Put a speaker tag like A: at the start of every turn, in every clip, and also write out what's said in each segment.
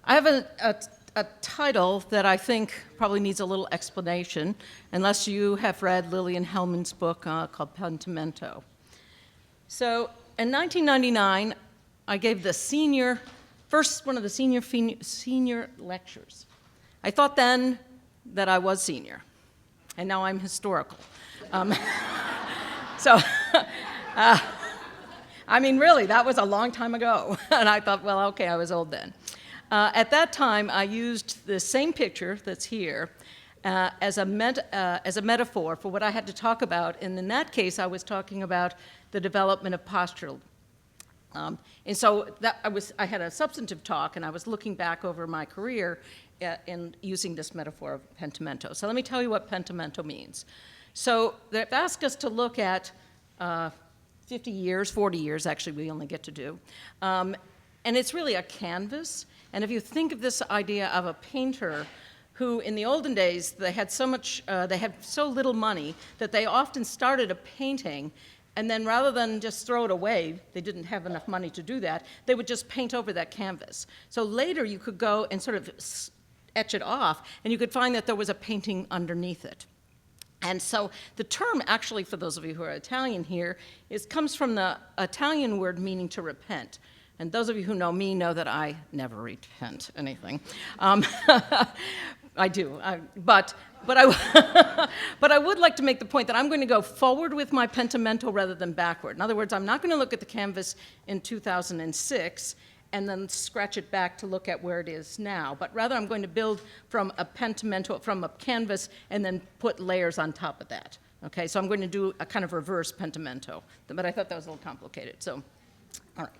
A: I have a title that I think probably needs a little explanation, unless you have read Lillian Hellman's book called Pentimento. So in 1999, I gave the first one of the senior lectures. I thought then that I was senior, and now I'm historical. I mean, really, that was a long time ago. And I thought, well, okay, I was old then. At that time, I used the same picture that's here as a metaphor for what I had to talk about. And in that case, I was talking about the development of postural. And so I had a substantive talk, and I was looking back over my career in using this metaphor of pentimento. So let me tell you what pentimento means. So they've asked us to look at 50 years, 40 years actually we only get to do. And it's really a canvas. And if you think of this idea of a painter who in the olden days, they had so little money that they often started a painting, and then rather than just throw it away, they didn't have enough money to do that, they would just paint over that canvas. So later you could go and sort of etch it off, and you could find that there was a painting underneath it. And so the term, actually, for those of you who are Italian here, comes from the Italian word meaning to repent. And those of you who know me know that I never repent anything. I do, but I would like to make the point that I'm going to go forward with my pentimento rather than backward. In other words, I'm not going to look at the canvas in 2006 and then scratch it back to look at where it is now, but rather I'm going to build from a pentimento, from a canvas, and then put layers on top of that. Okay, so I'm going to do a kind of reverse pentimento, but I thought that was a little complicated, so, all right.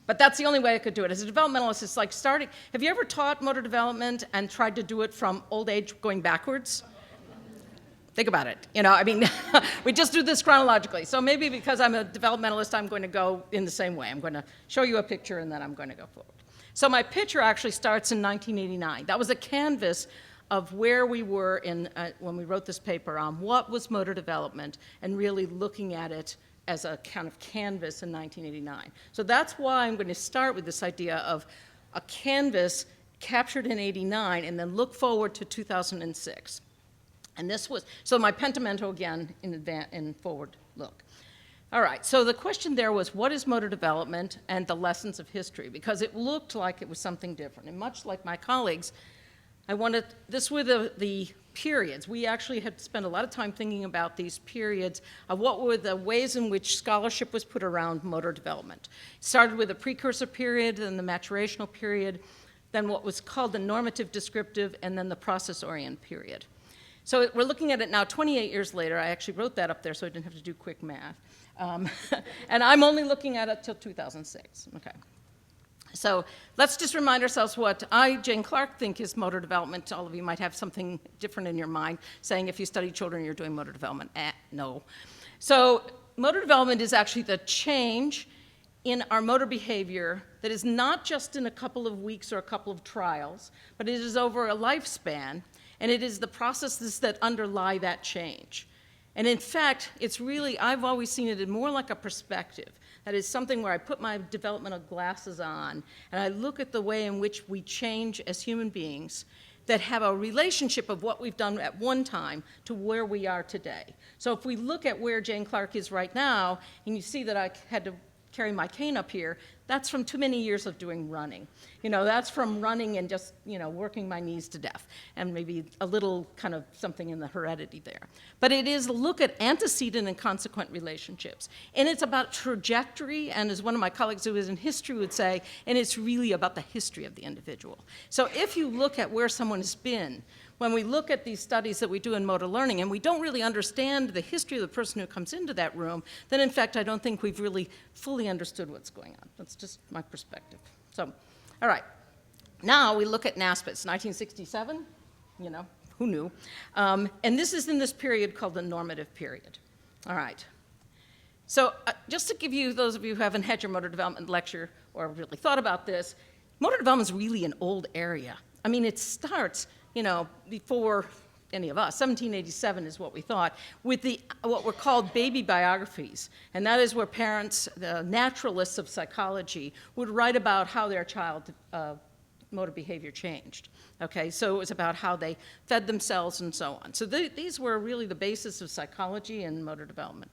A: But that's the only way I could do it. As a developmentalist, it's like starting, have you ever taught motor development and tried to do it from old age going backwards? Think about it. I mean, we just do this chronologically. So maybe because I'm a developmentalist, I'm going to go in the same way. I'm going to show you a picture, and then I'm going to go forward. So my picture actually starts in 1989. That was a canvas of where we were when we wrote this paper on what was motor development, and really looking at it as a kind of canvas in 1989. So that's why I'm going to start with this idea of a canvas captured in 89 and then look forward to 2006. And this was, so my pentimento again in forward look. All right, so the question there was, what is motor development and the lessons of history? Because it looked like it was something different. And much like my colleagues, this were the periods. We actually had spent a lot of time thinking about these periods of what were the ways in which scholarship was put around motor development. It started with a precursor period, then the maturational period, then what was called the normative descriptive, and then the process-oriented period. So we're looking at it now 28 years later. I actually wrote that up there so I didn't have to do quick math. And I'm only looking at it till 2006. Okay. So let's just remind ourselves what Jane Clark, think is motor development. All of you might have something different in your mind, saying if you study children, you're doing motor development. No. So motor development is actually the change in our motor behavior that is not just in a couple of weeks or a couple of trials, but it is over a lifespan, and it is the processes that underlie that change. And in fact, it's really, I've always seen it more like a perspective. That is something where I put my developmental glasses on, and I look at the way in which we change as human beings that have a relationship of what we've done at one time to where we are today. So if we look at where Jane Clark is right now, and you see that I had to carry my cane up here, that's from too many years of doing running. That's from running and just, working my knees to death, and maybe a little kind of something in the heredity there. But it is a look at antecedent and consequent relationships. And it's about trajectory, and as one of my colleagues who is in history would say, and it's really about the history of the individual. So if you look at where someone has been, when we look at these studies that we do in motor learning, and we don't really understand the history of the person who comes into that room, then in fact, I don't think we've really fully understood what's going on. That's just my perspective. So, all right. Now we look at NASPIS, 1967, who knew? And this is in this period called the normative period. All right. So just to give you, those of you who haven't had your motor development lecture or really thought about this, motor development is really an old area. I mean, it starts before any of us. 1787 is what we thought, with what were called baby biographies. And that is where parents, the naturalists of psychology, would write about how their child motor behavior changed. Okay, so it was about how they fed themselves and so on. So these were really the basis of psychology and motor development.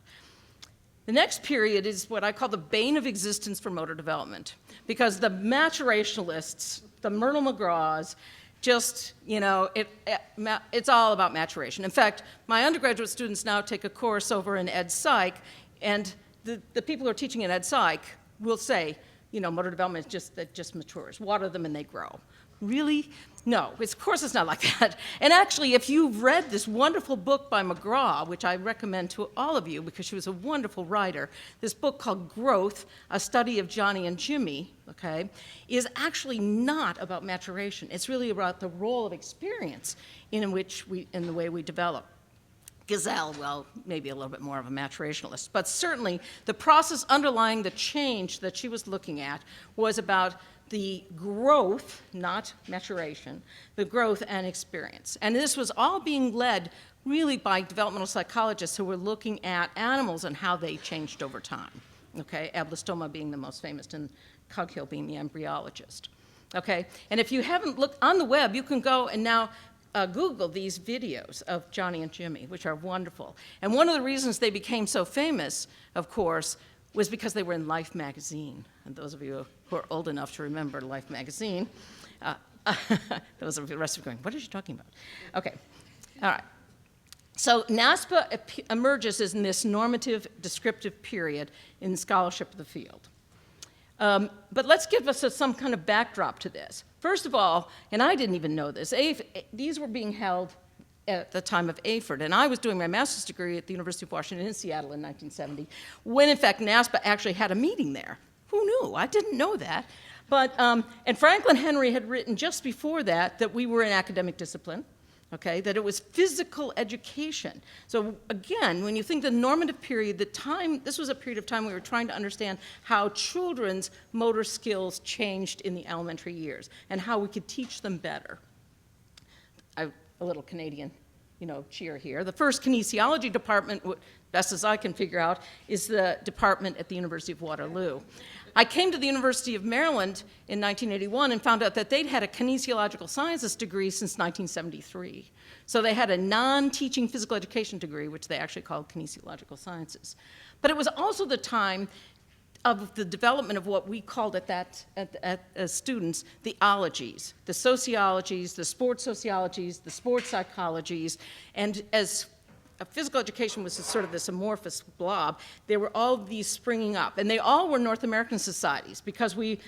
A: The next period is what I call the bane of existence for motor development, because the maturationalists, the Myrtle McGraws, just, it's all about maturation. In fact, my undergraduate students now take a course over in Ed Psych, and the people who are teaching in Ed Psych will say, motor development is just matures. Water them and they grow. Really? No, of course it's not like that. And actually, if you've read this wonderful book by McGraw, which I recommend to all of you because she was a wonderful writer, this book called Growth, A Study of Johnny and Jimmy, okay, is actually not about maturation. It's really about the role of experience in the way we develop. Gazelle, well, maybe a little bit more of a maturationalist, but certainly the process underlying the change that she was looking at was about the growth, not maturation, the growth and experience. And this was all being led really by developmental psychologists who were looking at animals and how they changed over time. Okay, Ablistoma being the most famous and Coghill being the embryologist. Okay, and if you haven't looked on the web, you can go and now Google these videos of Johnny and Jimmy, which are wonderful. And one of the reasons they became so famous, of course, was because they were in Life magazine. And those of you who are old enough to remember Life magazine, those of the rest of you going, what is she talking about? Okay, all right. So NASPA emerges in this normative descriptive period in scholarship of the field. But let's give us some kind of backdrop to this. First of all, and I didn't even know this, these were being held at the time of AFERD, and I was doing my master's degree at the University of Washington in Seattle in 1970, when in fact NASPA actually had a meeting there. Who knew? I didn't know that. But, and Franklin Henry had written just before that we were an academic discipline, okay, that it was physical education. So again, when you think the normative period, this was a period of time we were trying to understand how children's motor skills changed in the elementary years and how we could teach them better. A little Canadian, cheer here. The first kinesiology department, best as I can figure out, is the department at the University of Waterloo. I came to the University of Maryland in 1981 and found out that they'd had a kinesiological sciences degree since 1973. So they had a non-teaching physical education degree, which they actually called kinesiological sciences. But it was also the time of the development of what we called as students, the ologies, the sociologies, the sports sociologies, the sports psychologies, and as physical education was sort of this amorphous blob, there were all these springing up, and they all were North American societies because we,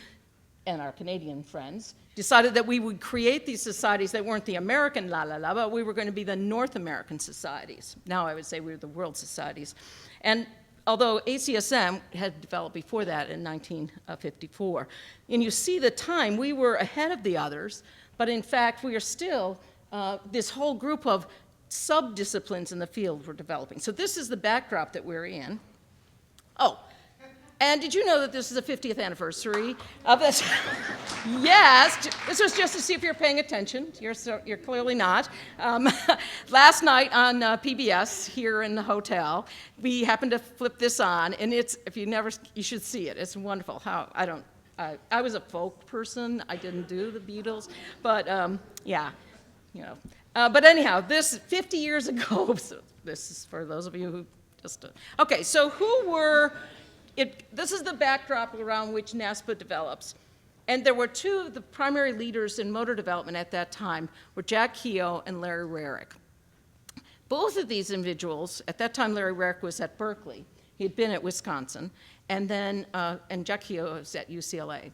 A: and our Canadian friends, decided that we would create these societies that weren't the American but we were going to be the North American societies. Now I would say we were the world societies. And although ACSM had developed before that in 1954. And you see the time, we were ahead of the others, but in fact, we are still, this whole group of sub-disciplines in the field were developing. So this is the backdrop that we're in. Oh, and did you know that this is the 50th anniversary of this? Yes, this was just to see if you're paying attention. You're clearly not. Last night on PBS here in the hotel, we happened to flip this on, and you should see it. It's wonderful. I was a folk person. I didn't do the Beatles, but yeah, But anyhow, this 50 years ago. So this is for those of you who just. Okay, so who were? This is the backdrop around which NASPA develops. And there were two of the primary leaders in motor development at that time were Jack Keogh and Larry Rarick. Both of these individuals, at that time Larry Rarick was at Berkeley. He had been at Wisconsin, and Jack Keogh was at UCLA.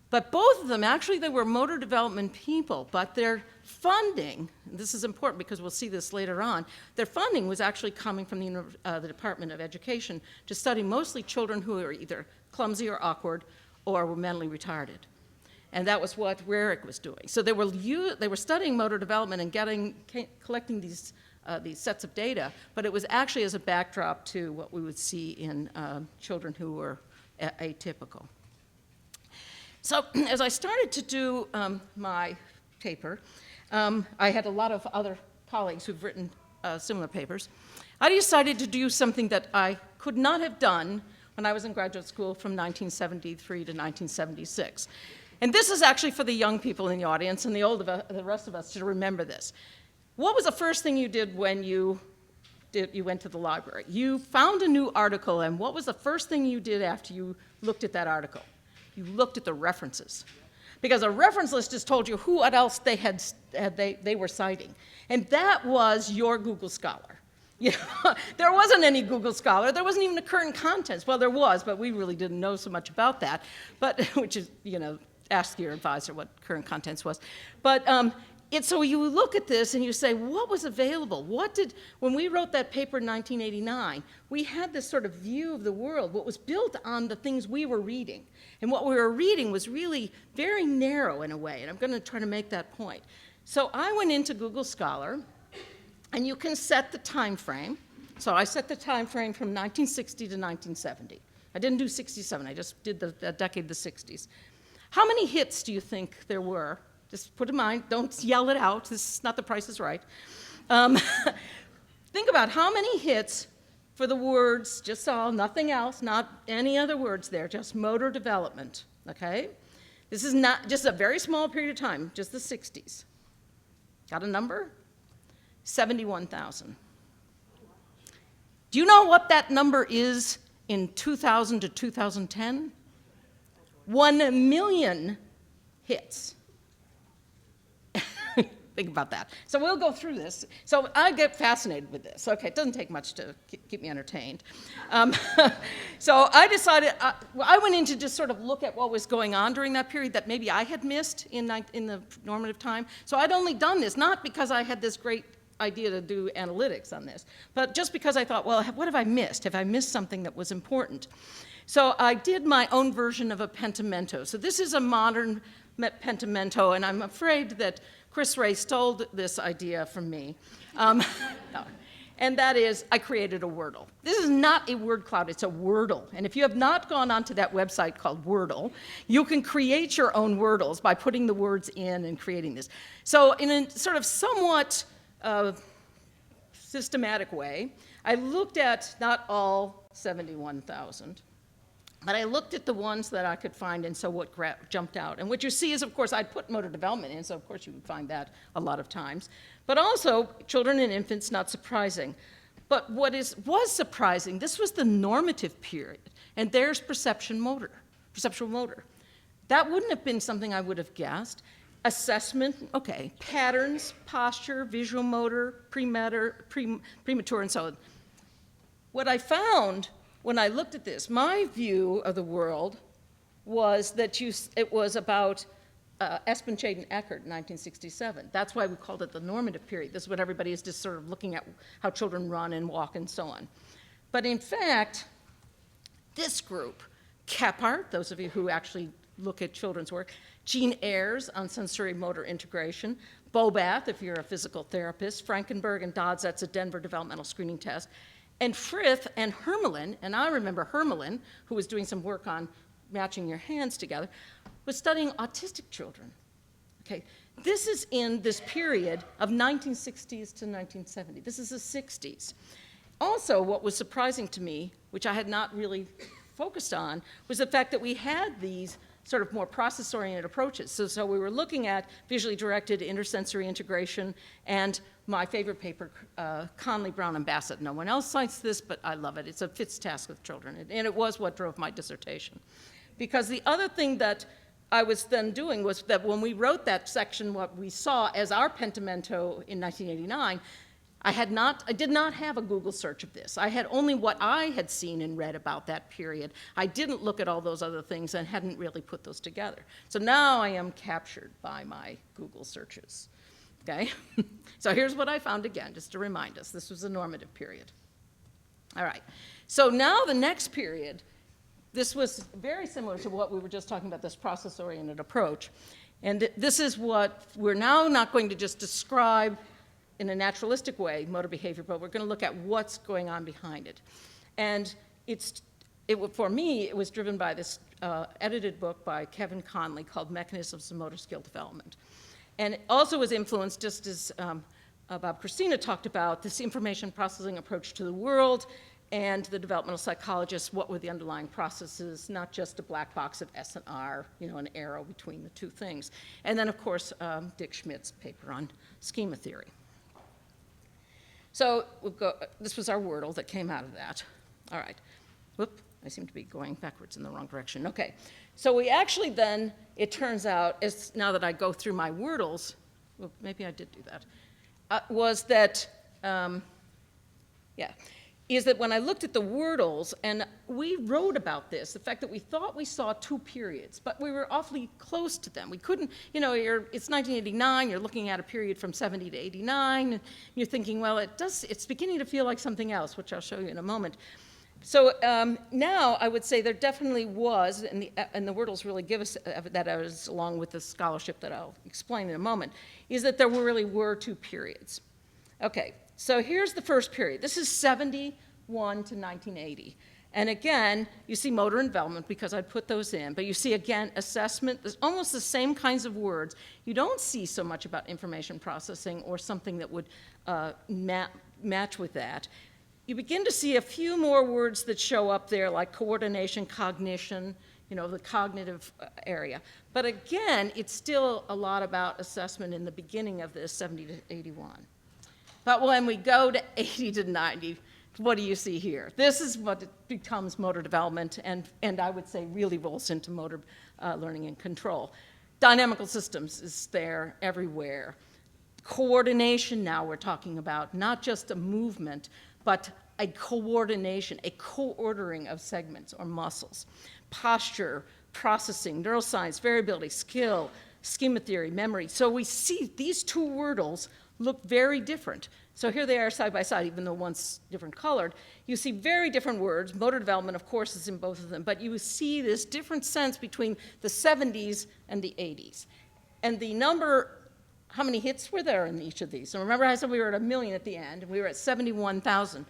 A: But both of them, actually, they were motor development people, but their funding, this is important because we'll see this later on, their funding was actually coming from the Department of Education to study mostly children who were either clumsy or awkward or were mentally retarded. And that was what Rarick was doing. So they were studying motor development and collecting these sets of data, but it was actually as a backdrop to what we would see in children who were atypical. So as I started to do my paper, I had a lot of other colleagues who've written similar papers. I decided to do something that I could not have done when I was in graduate school from 1973 to 1976. And this is actually for the young people in the audience and the rest of us to remember this. What was the first thing you did when you went to the library? You found a new article, and what was the first thing you did after you looked at that article? You looked at the references. Because a reference list just told you what else they were citing. And that was your Google Scholar. You know, there wasn't any Google Scholar. There wasn't even a current contents. Well, there was, but we really didn't know so much about that. But which is, you know, ask your advisor what current contents was. But so you look at this and you say, what was available? When we wrote that paper in 1989, we had this sort of view of the world, what was built on the things we were reading. And what we were reading was really very narrow in a way, and I'm going to try to make that point. So I went into Google Scholar, and you can set the time frame. So I set the time frame from 1960 to 1970. I didn't do 67, I just did the decade of the 60s. How many hits do you think there were? Just put in mind, don't yell it out. This is not The Price is Right. Think about how many hits for the words, just all, nothing else, not any other words there, just motor development, okay? This is not just a very small period of time, just the 60s. Got a number? 71,000. Do you know what that number is in 2000 to 2010? 1 million hits. Think about that. So we'll go through this. So I get fascinated with this. Okay, it doesn't take much to keep me entertained. So I decided, I went in to just sort of look at what was going on during that period that maybe I had missed in the normative time. So I'd only done this, not because I had this great idea to do analytics on this, but just because I thought, well, what have I missed? Have I missed something that was important? So I did my own version of a pentimento. So this is a modern pentimento, and I'm afraid that Chris Ray stole this idea from me. No. And that is, I created a Wordle. This is not a word cloud, it's a Wordle. And if you have not gone onto that website called Wordle, you can create your own Wordles by putting the words in and creating this. So in a sort of somewhat systematic way, I looked at not all 71,000, but I looked at the ones that I could find, and so what jumped out. And what you see is, of course, I'd put motor development in, so of course you would find that a lot of times. But also, children and infants, not surprising. But what was surprising, this was the normative period, and there's perceptual motor. That wouldn't have been something I would have guessed. Assessment, okay, patterns, posture, visual motor, premature, and so on. What I found when I looked at this, my view of the world was that it was about Espenshade and Eckert in 1967. That's why we called it the normative period. This is when everybody is just sort of looking at how children run and walk and so on. But in fact, this group, Kephart, those of you who actually look at children's work, Jean Ayres on sensory motor integration, Bobath, if you're a physical therapist, Frankenberg and Dodds, that's a Denver developmental screening test, and Frith and Hermelin, and I remember Hermelin, who was doing some work on matching your hands together, was studying autistic children. Okay, this is in this period of 1960s to 1970. This is the 60s. Also, what was surprising to me, which I had not really focused on, was the fact that we had these sort of more process-oriented approaches. So we were looking at visually directed intersensory integration, and my favorite paper, Conley, Brown, and Bassett. No one else cites this, but I love it. It's a Fitz task with children, and it was what drove my dissertation. Because the other thing that I was then doing was that when we wrote that section, what we saw as our pentimento in 1989, I did not have a Google search of this. I had only what I had seen and read about that period. I didn't look at all those other things and hadn't really put those together. So now I am captured by my Google searches, okay? So here's what I found again, just to remind us. This was a normative period. All right, so now the next period, this was very similar to what we were just talking about, this process-oriented approach. And this is what we're now not going to just describe in a naturalistic way, motor behavior, but we're going to look at what's going on behind it. And for me, it was driven by this edited book by Kevin Conley called Mechanisms of Motor Skill Development. And it also was influenced, just as Bob Christina talked about, this information processing approach to the world and the developmental psychologists, what were the underlying processes, not just a black box of S and R, an arrow between the two things. And then, of course, Dick Schmidt's paper on schema theory. So this was our Wordle that came out of that. All right. Whoop, I seem to be going backwards in the wrong direction. Okay. So we actually then, it turns out, now that I go through my Wordles, well, maybe I did do that, is that when I looked at the Wordles, and we wrote about this, the fact that we thought we saw 2 periods, but we were awfully close to them. We couldn't, it's 1989, you're looking at a period from 70 to 89, and you're thinking, well, it's beginning to feel like something else, which I'll show you in a moment. So now I would say there definitely was, and the Wordles really give us that as along with the scholarship that I'll explain in a moment, is that there really were 2 periods. Okay, so here's the first period. This is 71 to 1980. And again, you see motor and development because I put those in, but you see again assessment, there's almost the same kinds of words. You don't see so much about information processing or something that would match with that. You begin to see a few more words that show up there, like coordination, cognition, the cognitive area. But again, it's still a lot about assessment in the beginning of this, 70 to 81. But when we go to 80 to 90, what do you see here? This is what becomes motor development, and I would say really rolls into motor learning and control. Dynamical systems is there everywhere. Coordination now we're talking about, not just a movement, but a coordination, a co-ordering of segments or muscles. Posture, processing, neuroscience, variability, skill, schema theory, memory. So we see these 2 Wordles look very different. So here they are side by side, even though one's different colored. You see very different words. Motor development, of course, is in both of them, but you see this different sense between the 70s and the 80s. And the number, how many hits were there in each of these? So remember I said we were at 1 million at the end, and we were at 71,000.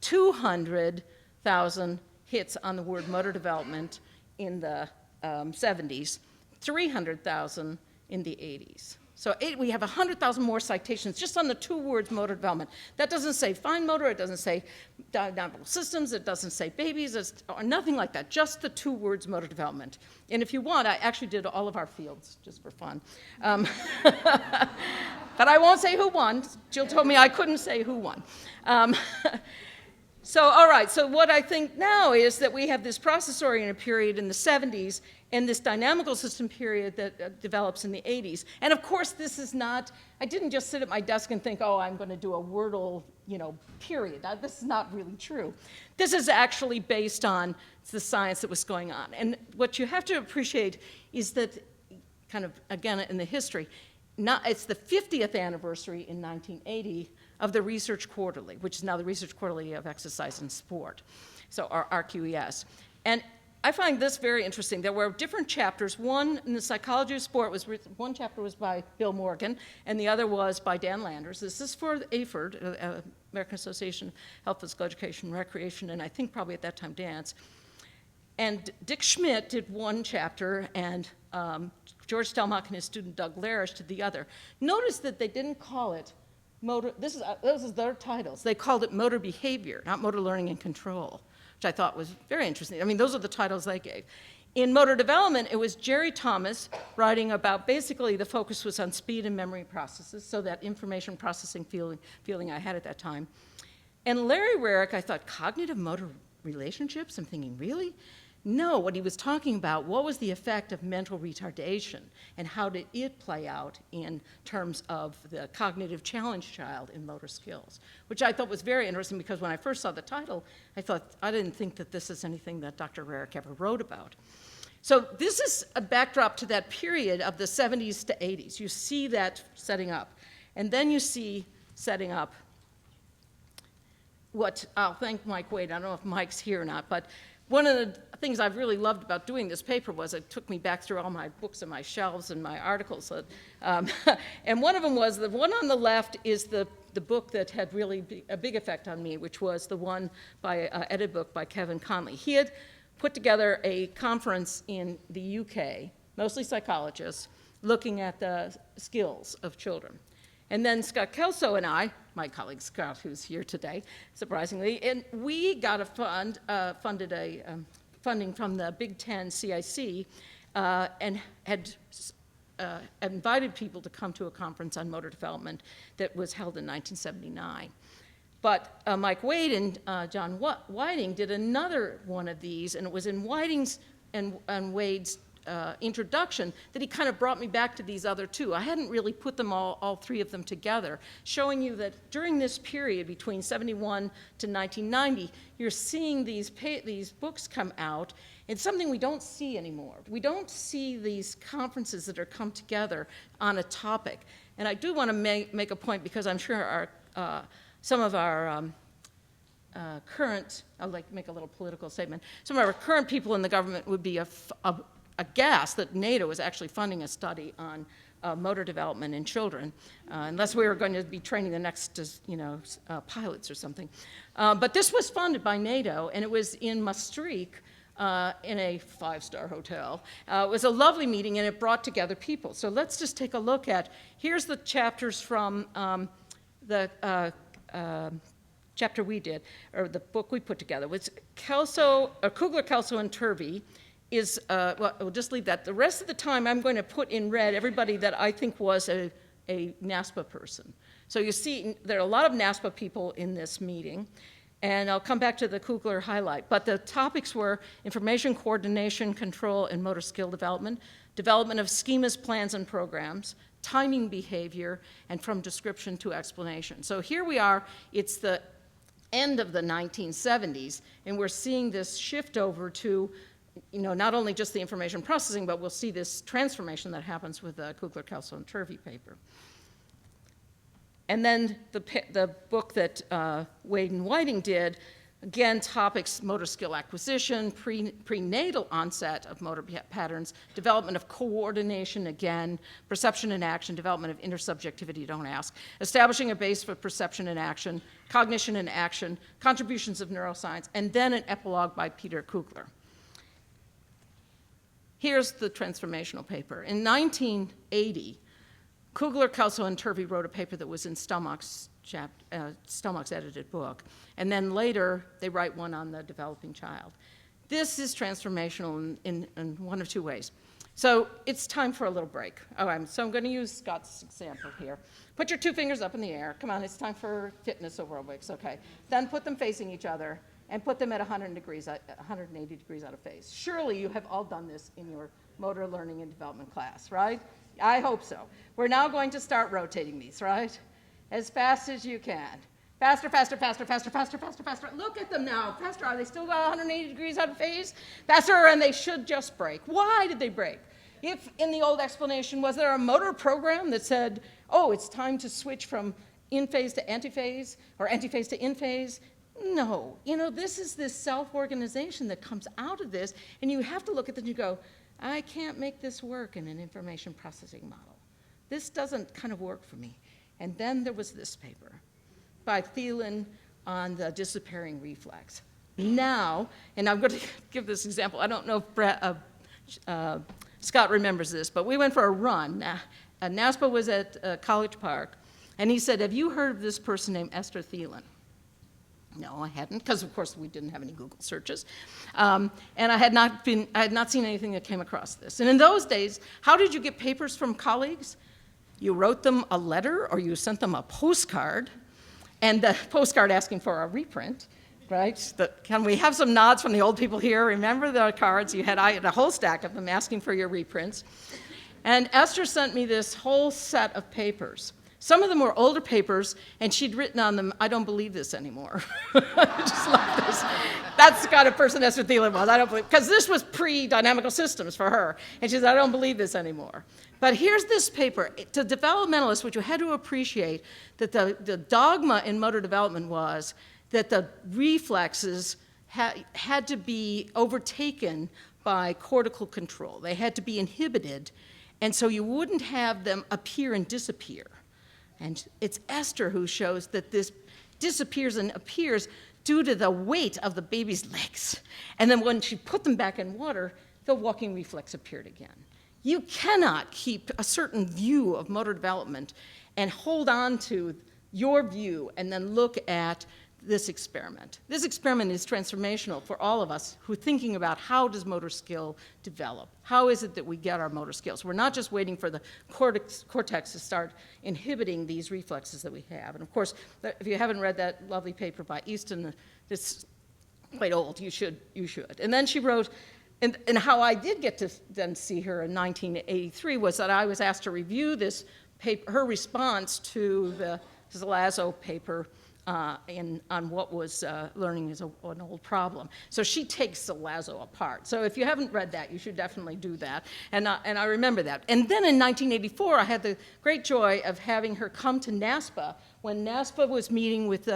A: 200,000 hits on the word motor development in the 70s, 300,000 in the 80s. So we have 100,000 more citations just on the 2 words motor development. That doesn't say fine motor, it doesn't say dynamical systems, it doesn't say babies, or nothing like that, just the 2 words motor development. And if you want, I actually did all of our fields just for fun. But I won't say who won. Jill told me I couldn't say who won. So, all right, so what I think now is that we have this process-oriented period in the 70s and this dynamical system period that develops in the 80s. And of course, this is not, I didn't just sit at my desk and think, oh, I'm going to do a Wordle, period. This is not really true. This is actually based on the science that was going on. And what you have to appreciate is that, kind of, again, in the history, it's the 50th anniversary in 1980 of the Research Quarterly, which is now the Research Quarterly of Exercise and Sport, so our RQES. And I find this very interesting. There were different chapters. One in the psychology of sport one chapter was by Bill Morgan, and the other was by Dan Landers. This is for AFERD, American Association of Health, Physical Education, and Recreation, and I think probably at that time dance. And Dick Schmidt did one chapter, and George Stelmach and his student Doug Larish did the other. Notice that they didn't call it motor, those are their titles. They called it motor behavior, not motor learning and control, which I thought was very interesting. I mean, those are the titles they gave. In motor development, it was Jerry Thomas writing about, basically the focus was on speed and memory processes, so that information processing feeling I had at that time. And Larry Rarick, I thought, cognitive motor relationships? I'm thinking, really? No, what he was talking about, what was the effect of mental retardation, and how did it play out in terms of the cognitive challenge child in motor skills, which I thought was very interesting because when I first saw the title, I didn't think that this is anything that Dr. Rarick ever wrote about. So this is a backdrop to that period of the 70s to 80s. You see that setting up. And then you see setting up what, I'll thank Mike Wade, I don't know if Mike's here or not, but one of the things I've really loved about doing this paper was it took me back through all my books and my shelves and my articles. And one of them was, the one on the left is the book that had really a big effect on me, which was the one by edited book by Kevin Conley. He had put together a conference in the UK, mostly psychologists, looking at the skills of children. And then Scott Kelso and I, my colleague Scott, who's here today, surprisingly, and we got funded funding from the Big Ten CIC and had invited people to come to a conference on motor development that was held in 1979. But Mike Wade and John Whiting did another one of these, and it was in Whiting's and Wade's introduction that he kind of brought me back to these other two. I hadn't really put them all three of them together, showing you that during this period between 71 to 1990, you're seeing these books come out. It's something we don't see anymore. We don't see these conferences that are come together on a topic. And I do want to make a point, because I'm sure some of our current, I'd like to make a little political statement, some of our current people in the government would be aghast that NATO is actually funding a study on motor development in children, unless we were going to be training the next, pilots or something. But this was funded by NATO, and it was in Maastricht in a 5-star hotel. It was a lovely meeting, and it brought together people. So let's just take a look at, here's the chapters from the chapter we did, or the book we put together. It was Kugler, Kelso, and Turvey. Well, we'll just leave that. The rest of the time, I'm going to put in red everybody that I think was a NASPA person. So you see, there are a lot of NASPA people in this meeting, and I'll come back to the Kugler highlight. But the topics were information coordination, control, and motor skill development, development of schemas, plans, and programs, timing behavior, and from description to explanation. So here we are. It's the end of the 1970s, and we're seeing this shift over to not only just the information processing, but we'll see this transformation that happens with the Kugler, Kelso, and Turvey paper. And then the book that Wade and Whiting did, again, topics: motor skill acquisition, prenatal onset of motor patterns, development of coordination, again, perception and action, development of intersubjectivity, don't ask, establishing a base for perception and action, cognition and action, contributions of neuroscience, and then an epilogue by Peter Kugler. Here's the transformational paper. In 1980, Kugler, Kelso, and Turvey wrote a paper that was in Stelmach's edited book. And then later, they write one on the developing child. This is transformational in one of two ways. So it's time for a little break. So I'm going to use Scott's example here. Put your 2 fingers up in the air. Come on, it's time for fitness aerobics. Okay. Then put them facing each other and put them at 180 degrees out of phase. Surely you have all done this in your motor learning and development class, right? I hope so. We're now going to start rotating these, right? As fast as you can. Faster, faster, faster, faster, faster, faster, faster. Look at them now. Faster. Are they still 180 degrees out of phase? Faster, and they should just break. Why did they break? If in the old explanation, was there a motor program that said, oh, it's time to switch from in-phase to antiphase, or antiphase to in-phase? No. This is this self-organization that comes out of this, and you have to look at this and you go, I can't make this work in an information processing model. This doesn't kind of work for me. And then there was this paper by Thielen on the disappearing reflex. Now, and I'm going to give this example. I don't know if Scott remembers this, but we went for a run. NASPA was at College Park, and he said, have you heard of this person named Esther Thielen? No, I hadn't, because of course we didn't have any Google searches, and I had not seen anything that came across this. And in those days, how did you get papers from colleagues? You wrote them a letter, or you sent them a postcard, and the postcard asking for a reprint, right? Can we have some nods from the old people here? Remember the cards? I had a whole stack of them asking for your reprints. And Esther sent me this whole set of papers. Some of them were older papers, and she'd written on them, I don't believe this anymore. I just love this. That's the kind of person Esther Thielen was. I don't believe, because this was pre-dynamical systems for her. And she said, I don't believe this anymore. But here's this paper. To developmentalists, which you had to appreciate, that the dogma in motor development was that the reflexes had to be overtaken by cortical control. They had to be inhibited, and so you wouldn't have them appear and disappear. And it's Esther who shows that this disappears and appears due to the weight of the baby's legs. And then when she put them back in water, the walking reflex appeared again. You cannot keep a certain view of motor development and hold on to your view and then look at this experiment. This experiment is transformational for all of us who are thinking about how does motor skill develop? How is it that we get our motor skills? We're not just waiting for the cortex to start inhibiting these reflexes that we have. And of course, if you haven't read that lovely paper by Easton, it's quite old, you should. And then she wrote, and how I did get to then see her in 1983 was that I was asked to review this paper, her response to the Zalazo paper on what was learning is an old problem. So she takes Zalazo apart. So if you haven't read that, you should definitely do that. And I remember that. And then in 1984, I had the great joy of having her come to NASPA when NASPA was meeting with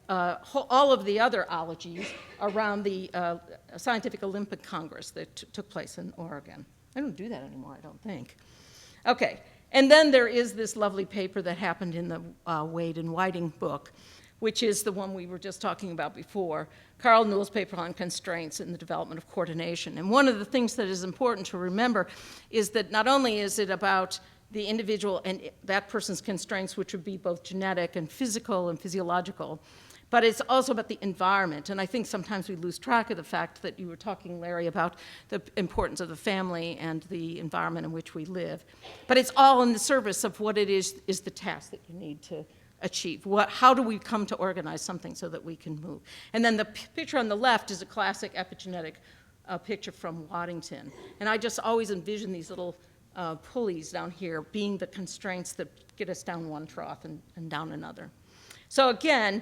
A: all of the other ologies around the Scientific Olympic Congress that took place in Oregon. I don't do that anymore, I don't think. Okay, and then there is this lovely paper that happened in the Wade and Whiting book, which is the one we were just talking about before, Carl Newell's paper on constraints in the development of coordination. And one of the things that is important to remember is that not only is it about the individual and that person's constraints, which would be both genetic and physical and physiological, but it's also about the environment. And I think sometimes we lose track of the fact that you were talking, Larry, about the importance of the family and the environment in which we live. But it's all in the service of what it is the task that you need to achieve. How do we come to organize something so that we can move? And then the picture on the left is a classic epigenetic picture from Waddington. And I just always envision these little pulleys down here being the constraints that get us down one trough and down another. So again,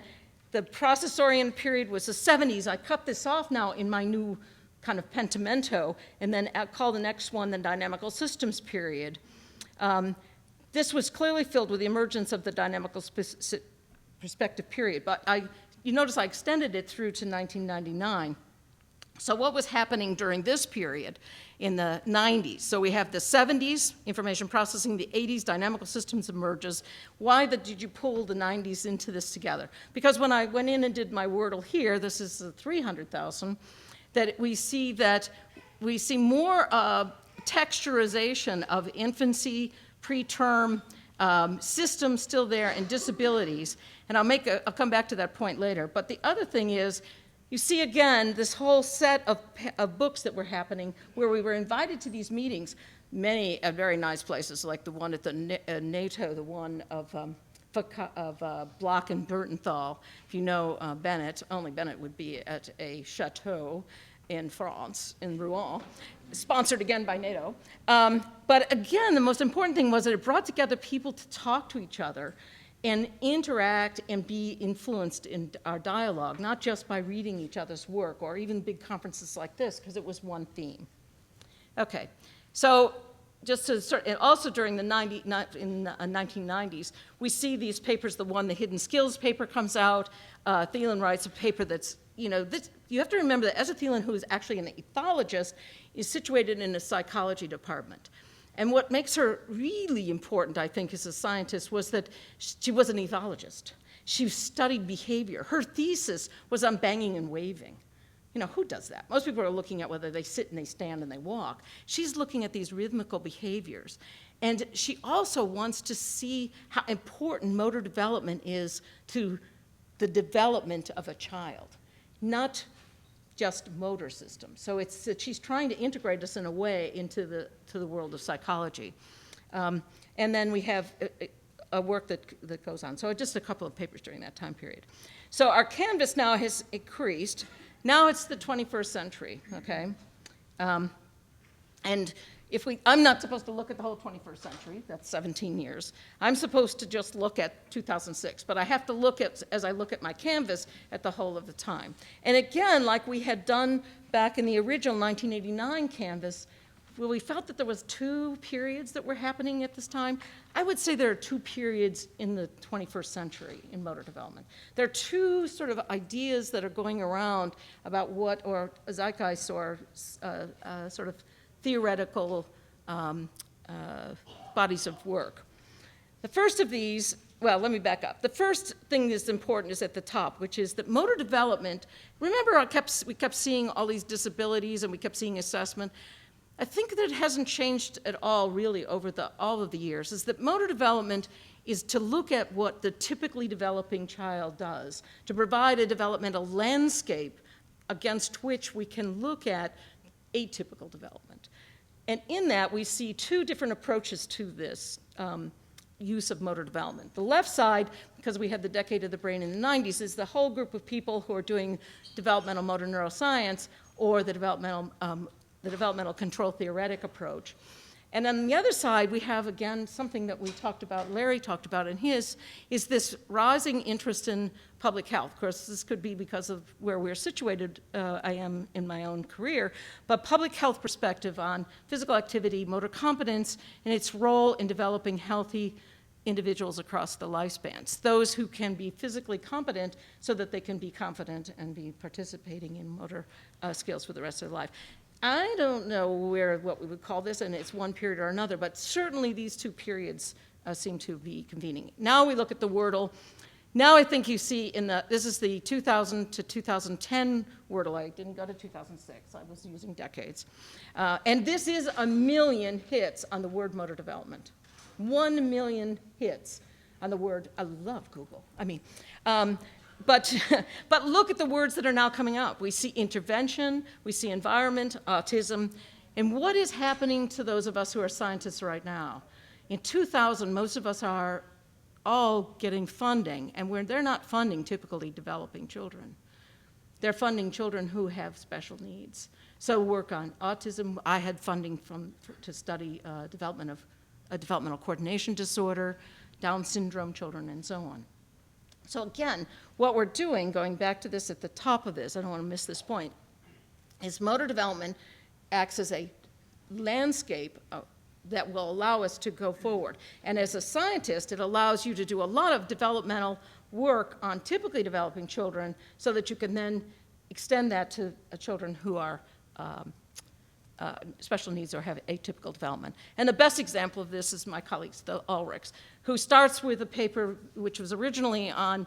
A: the process-oriented period was the 70s. I cut this off now in my new kind of Pentimento, and then call the next one the dynamical systems period. This was clearly filled with the emergence of the dynamical perspective period, but you notice I extended it through to 1999. So what was happening during this period in the 90s? So we have the 70s, information processing, the 80s, dynamical systems emerges. Why did you pull the 90s into this together? Because when I went in and did my Wordle here, this is the 300,000, that we see more texturization of infancy, preterm, systems still there, and disabilities. And I'll come back to that point later. But the other thing is, you see again this whole set of books that were happening where we were invited to these meetings, many at very nice places, like the one at the NATO, the one of Bloch and Bertenthal. If you know Bennett, only Bennett would be at a chateau in France, in Rouen, sponsored again by NATO. But again, the most important thing was that it brought together people to talk to each other and interact and be influenced in our dialogue, not just by reading each other's work or even big conferences like this, because it was one theme. Okay, so just to start, and also during the 1990s, we see these papers. The Hidden Skills paper comes out. Thielen writes a paper that's, you have to remember that Eza Thielen, who is actually an ethologist, is situated in a psychology department. And what makes her really important, I think, as a scientist was that she was an ethologist. She studied behavior. Her thesis was on banging and waving. Who does that? Most people are looking at whether they sit and they stand and they walk. She's looking at these rhythmical behaviors. And she also wants to see how important motor development is to the development of a child, not just motor systems. So it's that she's trying to integrate us in a way into the world of psychology. And then we have a work that goes on. So just a couple of papers during that time period. So our canvas now has increased. Now it's the 21st century, okay? And I'm not supposed to look at the whole 21st century, that's 17 years. I'm supposed to just look at 2006, but I have to look at, as I look at my canvas, at the whole of the time. And again, like we had done back in the original 1989 canvas, where we felt that there was two periods that were happening at this time, I would say there are two periods in the 21st century in motor development. There are two sort of ideas that are going around about what, or zeitgeist, or sort of theoretical bodies of work. The first of these, well, let me back up. The first thing that's important is at the top, which is that motor development, remember we kept seeing all these disabilities and we kept seeing assessment. I think that it hasn't changed at all really over all of the years, is that motor development is to look at what the typically developing child does, to provide a developmental landscape against which we can look at atypical development. And in that, we see two different approaches to this use of motor development. The left side, because we had the decade of the brain in the 90s, is the whole group of people who are doing developmental motor neuroscience or the developmental control theoretic approach. And on the other side, we have, again, something that we talked about, Larry talked about in his, is this rising interest in public health. Of course, this could be because of where we're situated, I am in my own career, but public health perspective on physical activity, motor competence, and its role in developing healthy individuals across the lifespans. Those who can be physically competent so that they can be confident and be participating in motor skills for the rest of their life. I don't know what we would call this, and it's one period or another, but certainly these two periods seem to be convening. Now we look at the Wordle. Now I think you see this is the 2000 to 2010 Wordle. I didn't go to 2006. I was using decades. And this is 1 million hits on the word motor development. 1 million hits on the word. I love Google. But look at the words that are now coming up. We see intervention, we see environment, autism, and what is happening to those of us who are scientists right now? In 2000, most of us are all getting funding, and they're not funding typically developing children. They're funding children who have special needs. So work on autism. I had funding to study development of a developmental coordination disorder, Down syndrome children, and so on. So again, what we're doing, going back to this at the top of this, I don't want to miss this point, is motor development acts as a landscape that will allow us to go forward. And as a scientist, it allows you to do a lot of developmental work on typically developing children so that you can then extend that to children who are special needs or have atypical development. And the best example of this is my colleague, the Ulrichs, who starts with a paper which was originally on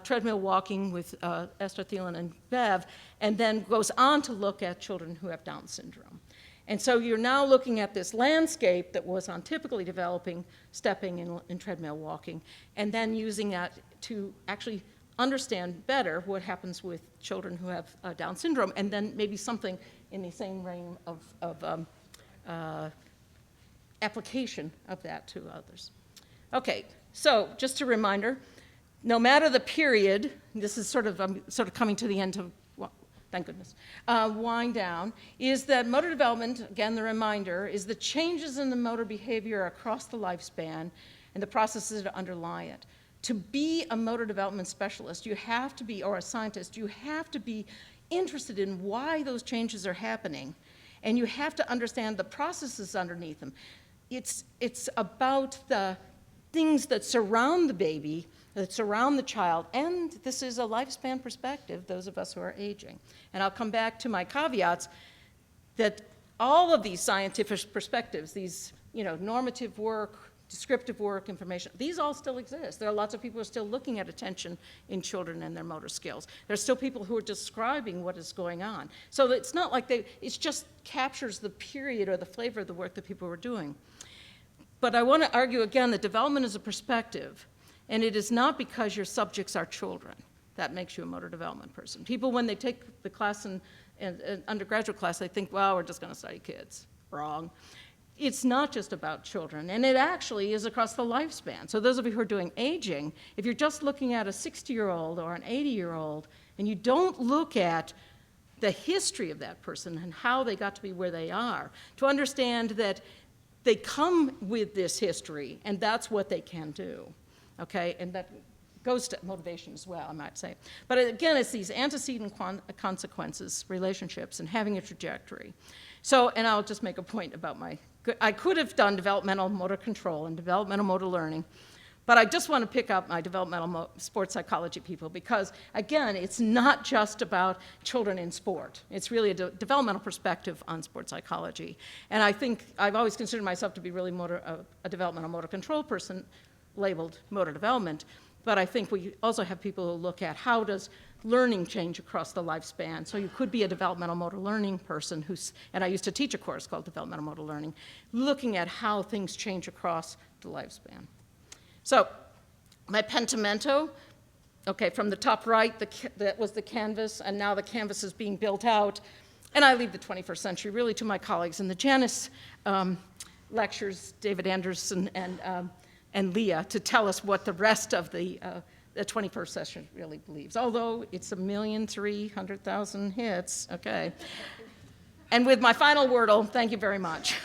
A: treadmill walking with Esther Thielen and Bev, and then goes on to look at children who have Down syndrome. And so you're now looking at this landscape that was on typically developing stepping in treadmill walking, and then using that to actually understand better what happens with children who have Down syndrome, and then maybe something in the same realm of application of that to others. Okay, so just a reminder, no matter the period, this is sort of coming to the end of, well, thank goodness, wind down, is that motor development, again the reminder, is the changes in the motor behavior across the lifespan and the processes that underlie it. To be a motor development specialist, you have to be, or a scientist, you have to be interested in why those changes are happening, and you have to understand the processes underneath them. It's about the things that surround the baby, that surround the child, and this is a lifespan perspective, those of us who are aging. And I'll come back to my caveats that all of these scientific perspectives, these normative work, descriptive work, information, these all still exist. There are lots of people who are still looking at attention in children and their motor skills. There's still people who are describing what is going on. So it's not like it just captures the period or the flavor of the work that people were doing. But I want to argue again that development is a perspective, and it is not because your subjects are children that makes you a motor development person. People, when they take the class in undergraduate class, they think, well, we're just going to study kids. Wrong. It's not just about children, and it actually is across the lifespan. So those of you who are doing aging, if you're just looking at a 60-year-old or an 80-year-old, and you don't look at the history of that person and how they got to be where they are, to understand that they come with this history, and that's what they can do, okay? And that goes to motivation as well, I might say. But again, it's these antecedent consequences, relationships, and having a trajectory. So, and I'll just make a point about I could have done developmental motor control and developmental motor learning, but I just want to pick up my developmental sports psychology people because, again, it's not just about children in sport. It's really a developmental perspective on sports psychology. And I think I've always considered myself to be really a developmental motor control person labeled motor development, but I think we also have people who look at how does learning change across the lifespan. So you could be a developmental motor learning person and I used to teach a course called developmental motor learning, looking at how things change across the lifespan. So my Pentimento, okay, from the top right, that was the canvas, and now the canvas is being built out. And I leave the 21st century really to my colleagues in the Janus lectures, David Anderson and Leah, to tell us what the rest of the 21st century really believes. Although it's 1,300,000 hits, okay. And with my final wordle, thank you very much.